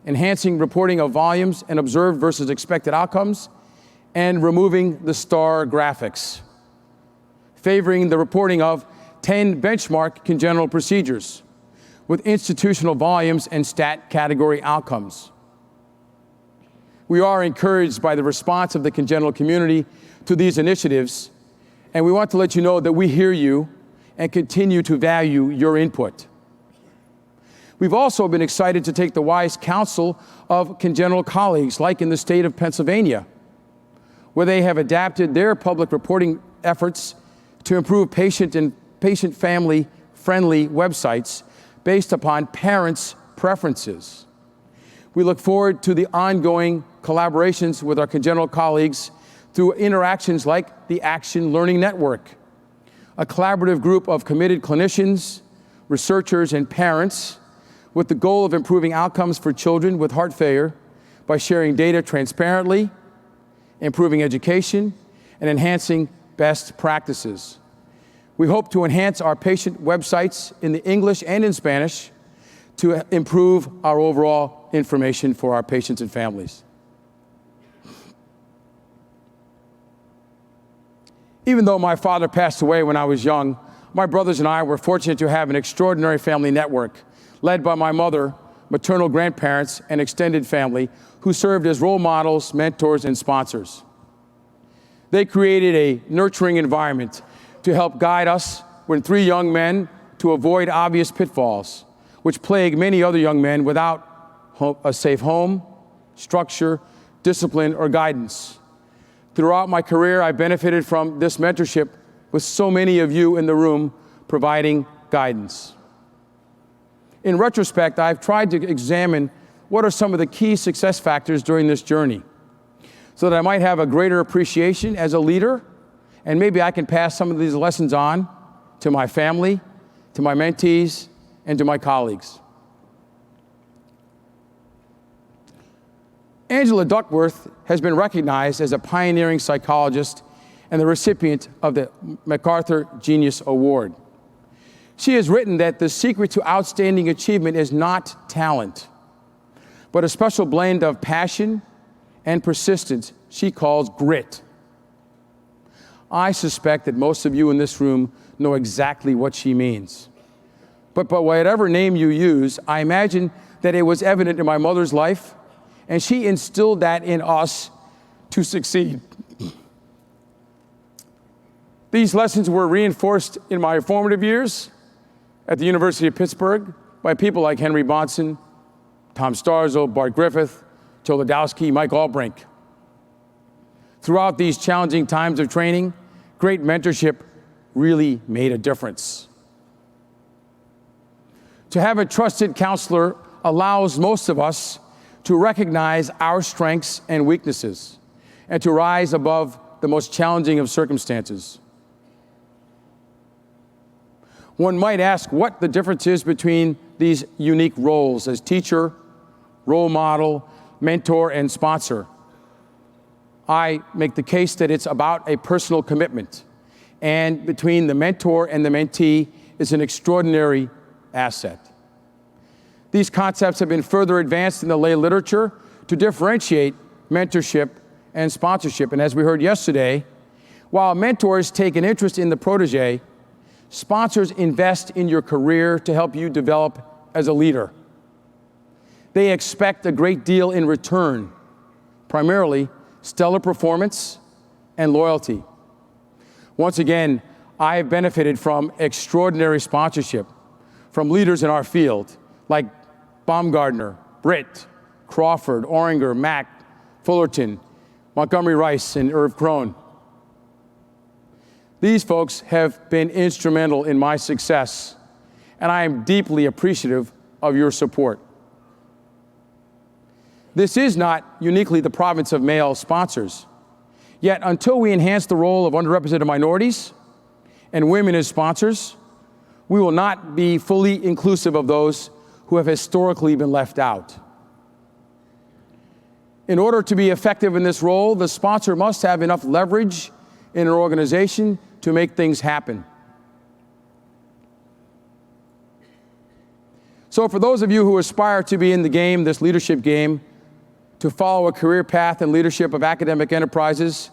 enhancing reporting of volumes and observed versus expected outcomes, and removing the star graphics, favoring the reporting of 10 benchmark congenital procedures with institutional volumes and stat category outcomes. We are encouraged by the response of the congenital community to these initiatives, and we want to let you know that we hear you and continue to value your input. We've also been excited to take the wise counsel of congenital colleagues, like in the state of Pennsylvania, where they have adapted their public reporting efforts to improve patient and patient-family-friendly websites based upon parents' preferences. We look forward to the ongoing collaborations with our congenital colleagues through interactions like the Action Learning Network, a collaborative group of committed clinicians, researchers, and parents with the goal of improving outcomes for children with heart failure by sharing data transparently, improving education, and enhancing best practices. We hope to enhance our patient websites in the English and in Spanish to improve our overall information for our patients and families. Even though my father passed away when I was young, my brothers and I were fortunate to have an extraordinary family network led by my mother, maternal grandparents, and extended family who served as role models, mentors, and sponsors. They created a nurturing environment to help guide us when 3 young men to avoid obvious pitfalls, which plague many other young men without a safe home, structure, discipline, or guidance. Throughout my career, I've benefited from this mentorship with so many of you in the room providing guidance. In retrospect, I've tried to examine what are some of the key success factors during this journey so that I might have a greater appreciation as a leader, and maybe I can pass some of these lessons on to my family, to my mentees, and to my colleagues. Angela Duckworth has been recognized as a pioneering psychologist and the recipient of the MacArthur Genius Award. She has written that the secret to outstanding achievement is not talent, but a special blend of passion and persistence she calls grit. I suspect that most of you in this room know exactly what she means. But by whatever name you use, I imagine that it was evident in my mother's life, and she instilled that in us to succeed. These lessons were reinforced in my formative years at the University of Pittsburgh by people like Henry Bonson, Tom Starzl, Bart Griffith, Joe Ladowski, Mike Albrink. Throughout these challenging times of training, great mentorship really made a difference. To have a trusted counselor allows most of us to recognize our strengths and weaknesses and to rise above the most challenging of circumstances. One might ask what the difference is between these unique roles as teacher, role model, mentor, and sponsor. I make the case that it's about a personal commitment, and between the mentor and the mentee is an extraordinary asset. These concepts have been further advanced in the lay literature to differentiate mentorship and sponsorship. And as we heard yesterday, while mentors take an interest in the protege, sponsors invest in your career to help you develop as a leader. They expect a great deal in return, primarily stellar performance and loyalty. Once again, I have benefited from extraordinary sponsorship from leaders in our field like Baumgardner, Britt, Crawford, Oringer, Mack, Fullerton, Montgomery Rice, and Irv Krohn. These folks have been instrumental in my success, and I am deeply appreciative of your support. This is not uniquely the province of male sponsors. Yet, until we enhance the role of underrepresented minorities and women as sponsors, we will not be fully inclusive of those who have historically been left out. In order to be effective in this role, the sponsor must have enough leverage in an organization to make things happen. So for those of you who aspire to be in the game, this leadership game, to follow a career path in leadership of academic enterprises,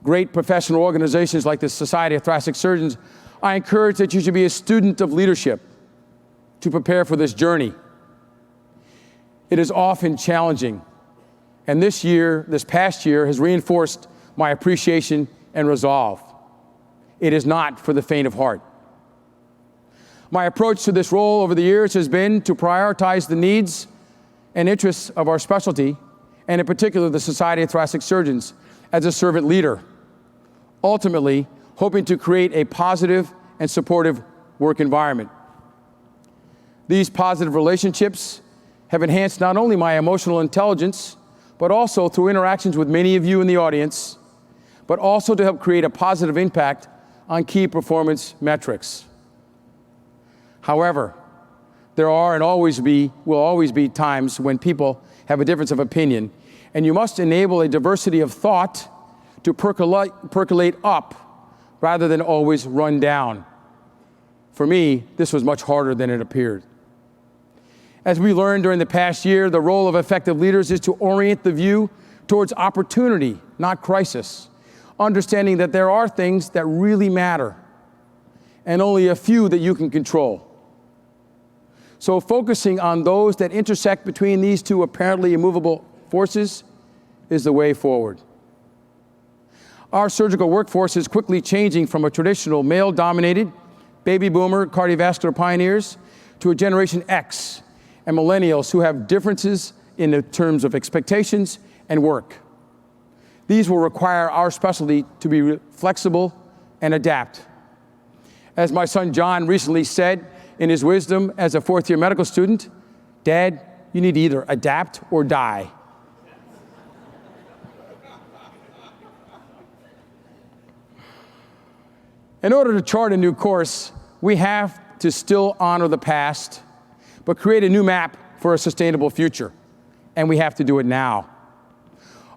great professional organizations like the Society of Thoracic Surgeons, I encourage that you should be a student of leadership to prepare for this journey. It is often challenging, and this past year has reinforced my appreciation and resolve. It is not for the faint of heart. My approach to this role over the years has been to prioritize the needs and interests of our specialty, and in particular the Society of Thoracic Surgeons, as a servant leader, ultimately hoping to create a positive and supportive work environment. These positive relationships have enhanced not only my emotional intelligence, but also through interactions with many of you in the audience, but also to help create a positive impact on key performance metrics. However, there are and will always be times when people have a difference of opinion, and you must enable a diversity of thought to percolate up rather than always run down. For me, this was much harder than it appeared. As we learned during the past year, the role of effective leaders is to orient the view towards opportunity, not crisis, understanding that there are things that really matter and only a few that you can control. So focusing on those that intersect between these two apparently immovable forces is the way forward. Our surgical workforce is quickly changing from a traditional male-dominated baby boomer cardiovascular pioneers to a Generation X and millennials who have differences in the terms of expectations and work. These will require our specialty to be flexible and adapt. As my son Jon recently said in his wisdom as a fourth-year medical student, "Dad, you need to either adapt or die." In order to chart a new course, we have to still honor the past, but create a new map for a sustainable future. And we have to do it now.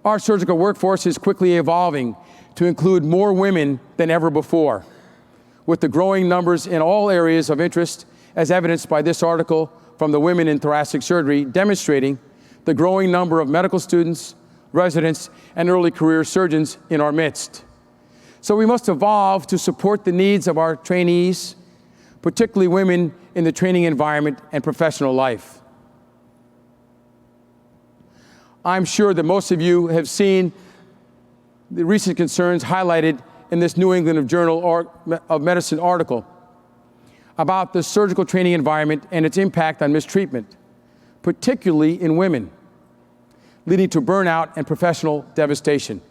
Our surgical workforce is quickly evolving to include more women than ever before, with the growing numbers in all areas of interest, as evidenced by this article from the Women in Thoracic Surgery, demonstrating the growing number of medical students, residents, and early career surgeons in our midst. So we must evolve to support the needs of our trainees, particularly women in the training environment and professional life. I'm sure that most of you have seen the recent concerns highlighted in this New England Journal of Medicine article about the surgical training environment and its impact on mistreatment, particularly in women, leading to burnout and professional devastation.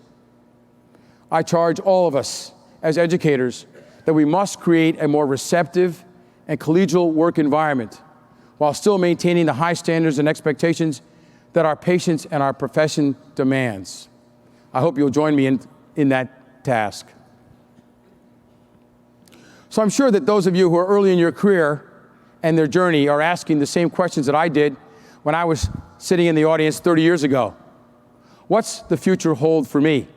I charge all of us as educators that we must create a more receptive and collegial work environment while still maintaining the high standards and expectations that our patients and our profession demands. I hope you'll join me in that task. So I'm sure that those of you who are early in your career and their journey are asking the same questions that I did when I was sitting in the audience 30 years ago. What's the future hold for me?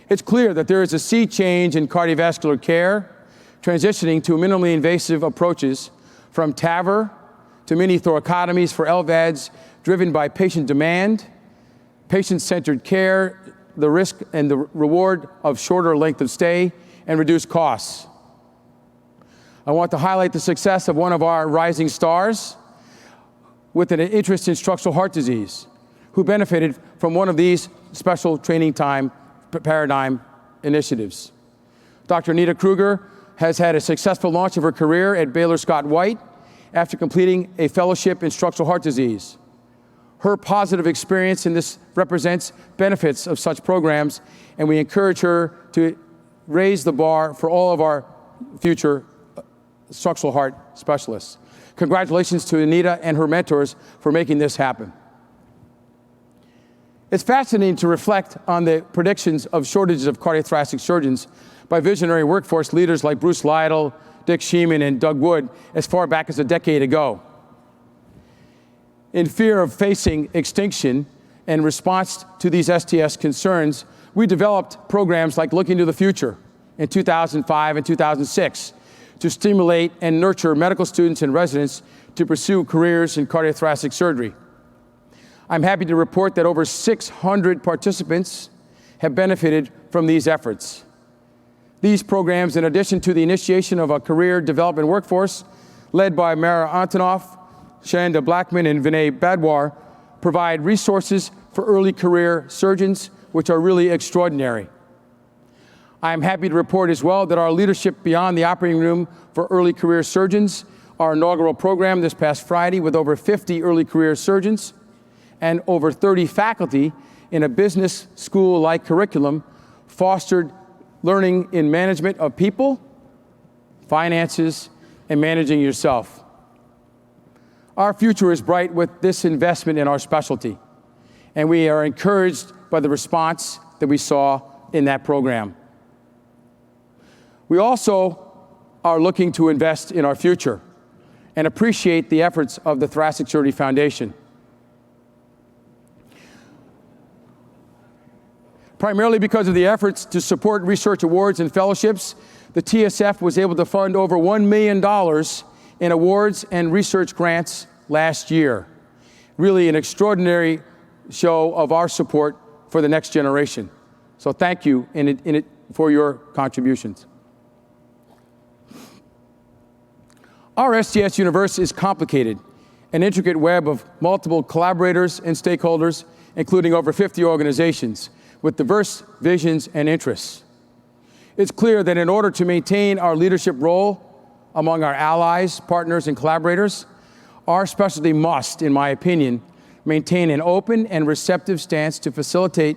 It's clear that there is a sea change in cardiovascular care, transitioning to minimally invasive approaches from TAVR to mini thoracotomies for LVADs driven by patient demand, patient-centered care, the risk and the reward of shorter length of stay, and reduced costs. I want to highlight the success of one of our rising stars with an interest in structural heart disease, who benefited from one of these special training time paradigm initiatives. Dr. Anita Kruger has had a successful launch of her career at Baylor Scott White after completing a fellowship in structural heart disease. Her positive experience in this represents benefits of such programs, and we encourage her to raise the bar for all of our future structural heart specialists. Congratulations to Anita and her mentors for making this happen. It's fascinating to reflect on the predictions of shortages of cardiothoracic surgeons by visionary workforce leaders like Bruce Lytle, Dick Sheeman, and Doug Wood as far back as a decade ago. In fear of facing extinction and response to these STS concerns, we developed programs like Looking to the Future in 2005 and 2006 to stimulate and nurture medical students and residents to pursue careers in cardiothoracic surgery. I'm happy to report that over 600 participants have benefited from these efforts. These programs, in addition to the initiation of a career development workforce led by Mara Antonoff, Shanda Blackman, and Vinay Badwar, provide resources for early career surgeons, which are really extraordinary. I'm happy to report as well that our Leadership Beyond the Operating Room for Early Career Surgeons, our inaugural program this past Friday with over 50 early career surgeons and over 30 faculty in a business school-like curriculum, fostered learning in management of people, finances, and managing yourself. Our future is bright with this investment in our specialty, and we are encouraged by the response that we saw in that program. We also are looking to invest in our future and appreciate the efforts of the Thoracic Surgery Foundation. Primarily because of the efforts to support research awards and fellowships, the TSF was able to fund over $1 million in awards and research grants last year. Really an extraordinary show of our support for the next generation. So thank you for your contributions. Our STS universe is complicated, an intricate web of multiple collaborators and stakeholders, including over 50 organizations, with diverse visions and interests. It's clear that in order to maintain our leadership role among our allies, partners, and collaborators, Our specialty must, in my opinion, maintain an open and receptive stance to facilitate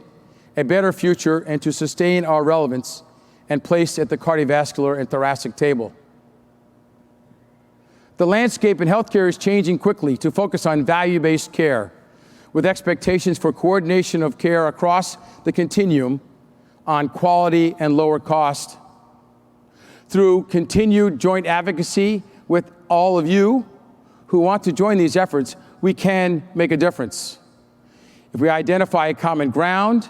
a better future and to sustain our relevance and place at the cardiovascular and thoracic table. The landscape in healthcare is changing quickly to focus on value-based care, with expectations for coordination of care across the continuum on quality and lower cost. Through continued joint advocacy with all of you who want to join these efforts, we can make a difference. If we identify a common ground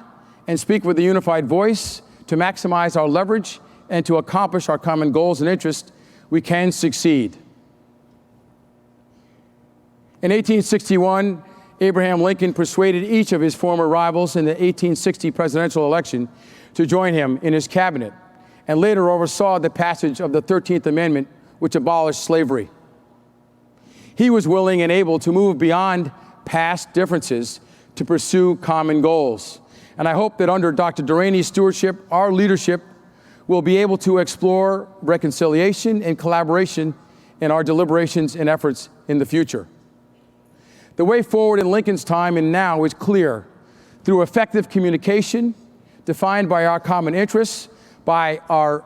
and speak with a unified voice to maximize our leverage and to accomplish our common goals and interests, we can succeed. In 1861, Abraham Lincoln persuaded each of his former rivals in the 1860 presidential election to join him in his cabinet, and later oversaw the passage of the 13th Amendment, which abolished slavery. He was willing and able to move beyond past differences to pursue common goals. And I hope that under Dr. Durraini's stewardship, our leadership will be able to explore reconciliation and collaboration in our deliberations and efforts in the future. The way forward in Lincoln's time and now is clear. Through effective communication, defined by our common interests, by our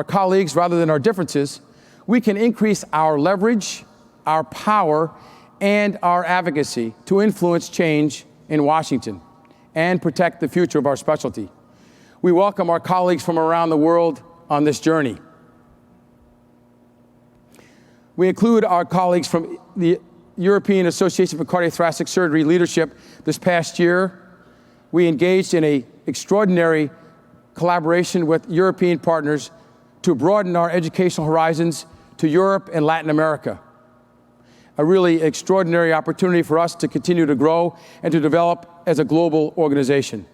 colleagues rather than our differences, we can increase our leverage, our power, and our advocacy to influence change in Washington and protect the future of our specialty. We welcome our colleagues from around the world on this journey. We include our colleagues from the European Association for Cardiothoracic Surgery leadership. This past year, we engaged in an extraordinary collaboration with European partners to broaden our educational horizons to Europe and Latin America. A really extraordinary opportunity for us to continue to grow and to develop as a global organization.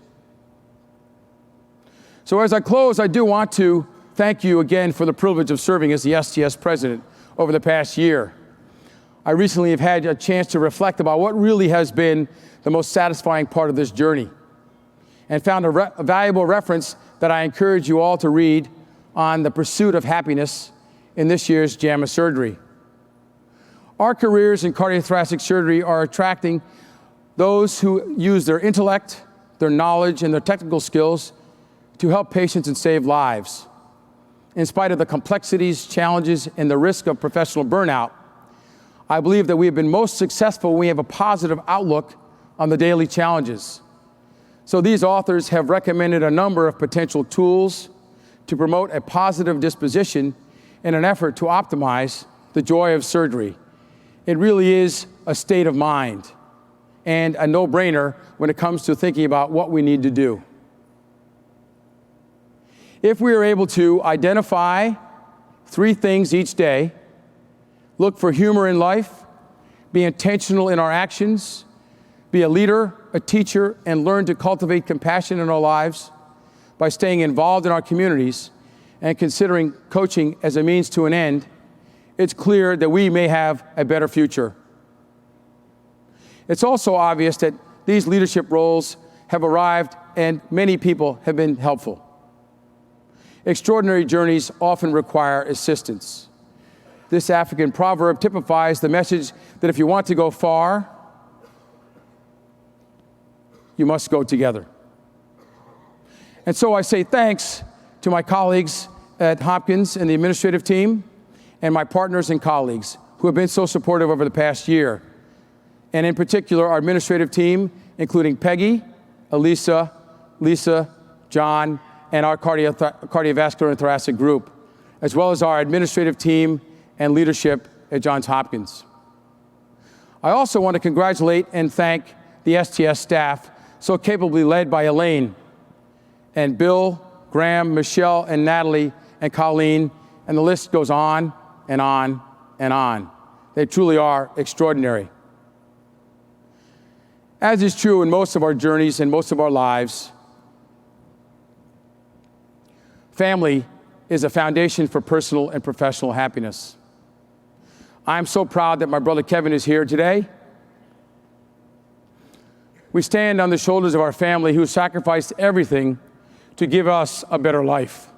So as I close, I do want to thank you again for the privilege of serving as the STS president over the past year. I recently have had a chance to reflect about what really has been the most satisfying part of this journey, and found a valuable reference that I encourage you all to read on the pursuit of happiness in this year's JAMA Surgery. Our careers in cardiothoracic surgery are attracting those who use their intellect, their knowledge, and their technical skills to help patients and save lives. In spite of the complexities, challenges, and the risk of professional burnout, I believe that we have been most successful when we have a positive outlook on the daily challenges. So these authors have recommended a number of potential tools to promote a positive disposition in an effort to optimize the joy of surgery. It really is a state of mind and a no-brainer when it comes to thinking about what we need to do. If we are able to identify 3 things each day, look for humor in life, be intentional in our actions, be a leader, a teacher, and learn to cultivate compassion in our lives by staying involved in our communities and considering coaching as a means to an end, it's clear that we may have a better future. It's also obvious that these leadership roles have arrived and many people have been helpful. Extraordinary journeys often require assistance. This African proverb typifies the message that if you want to go far, you must go together. And so I say thanks to my colleagues at Hopkins and the administrative team, and my partners and colleagues who have been so supportive over the past year. And in particular, our administrative team, including Peggy, Elisa, Lisa, John, and our cardiovascular and thoracic group, as well as our administrative team and leadership at Johns Hopkins. I also want to congratulate and thank the STS staff, so capably led by Elaine, and Bill, Graham, Michelle, and Natalie, and Colleen, and the list goes on and on and on. They truly are extraordinary. As is true in most of our journeys and most of our lives, family is a foundation for personal and professional happiness. I'm so proud that my brother Kevin is here today. We stand on the shoulders of our family who sacrificed everything to give us a better life.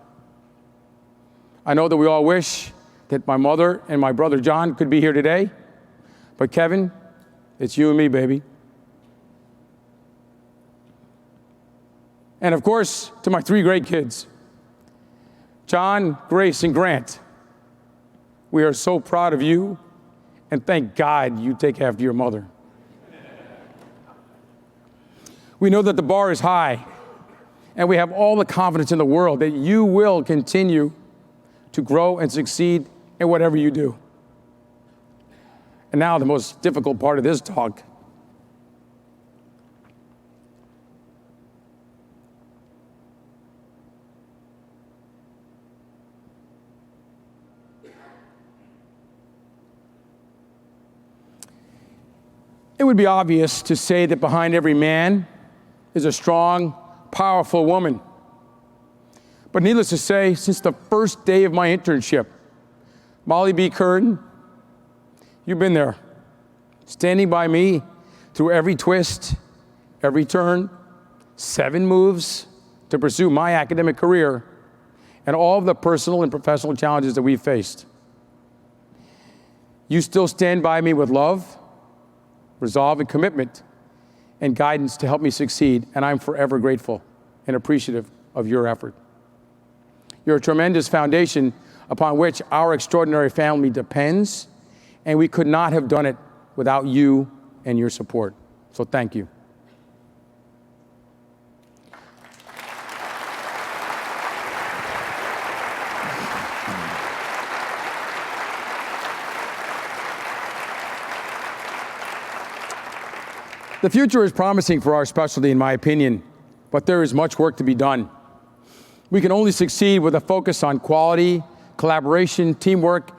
I know that we all wish that my mother and my brother John could be here today, But Kevin, it's you and me, baby. And of course, to my 3 great kids, John, Grace, and Grant, we are so proud of you, and thank God you take after your mother. We know that the bar is high, and we have all the confidence in the world that you will continue to grow and succeed in whatever you do. And now the most difficult part of this talk. It would be obvious to say that behind every man is a strong, powerful woman. But needless to say, since the first day of my internship, Molly B. Curran, you've been there, standing by me through every twist, every turn, 7 moves to pursue my academic career, and all of the personal and professional challenges that we've faced. You still stand by me with love, resolve, and commitment, and guidance to help me succeed, and I'm forever grateful and appreciative of your effort. You're a tremendous foundation upon which our extraordinary family depends, and we could not have done it without you and your support. So thank you. The future is promising for our specialty, in my opinion, but there is much work to be done. We can only succeed with a focus on quality, collaboration, teamwork,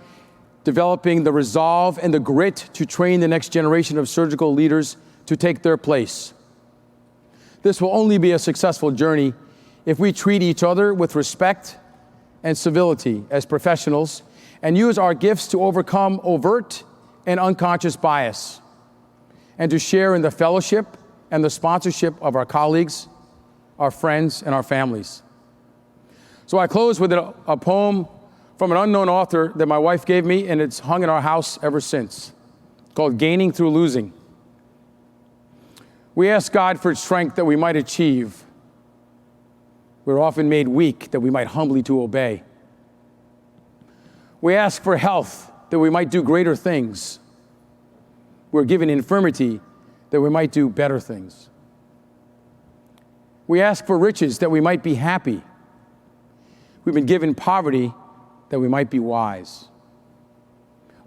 developing the resolve and the grit to train the next generation of surgical leaders to take their place. This will only be a successful journey if we treat each other with respect and civility as professionals and use our gifts to overcome overt and unconscious bias, and to share in the fellowship and the sponsorship of our colleagues, our friends, and our families. So I close with a poem from an unknown author that my wife gave me, and it's hung in our house ever since, called Gaining Through Losing. We ask God for strength that we might achieve. We're often made weak that we might humbly to obey. We ask for health that we might do greater things. We're given infirmity that we might do better things. We ask for riches that we might be happy. We've been given poverty that we might be wise.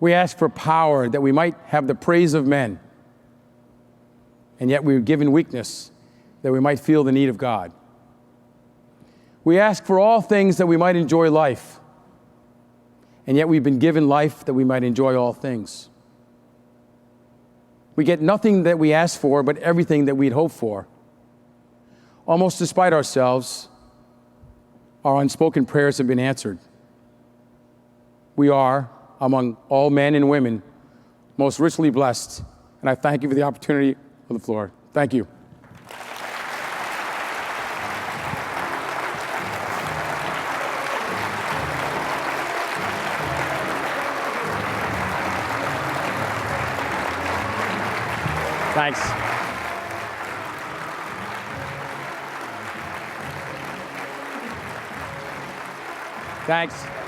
We ask for power that we might have the praise of men. And yet we are given weakness that we might feel the need of God. We ask for all things that we might enjoy life. And yet we've been given life that we might enjoy all things. We get nothing that we ask for, but everything that we'd hope for. Almost despite ourselves, our unspoken prayers have been answered. We are, among all men and women, most richly blessed, and I thank you for the opportunity of the floor. Thank you. Thanks. Thanks.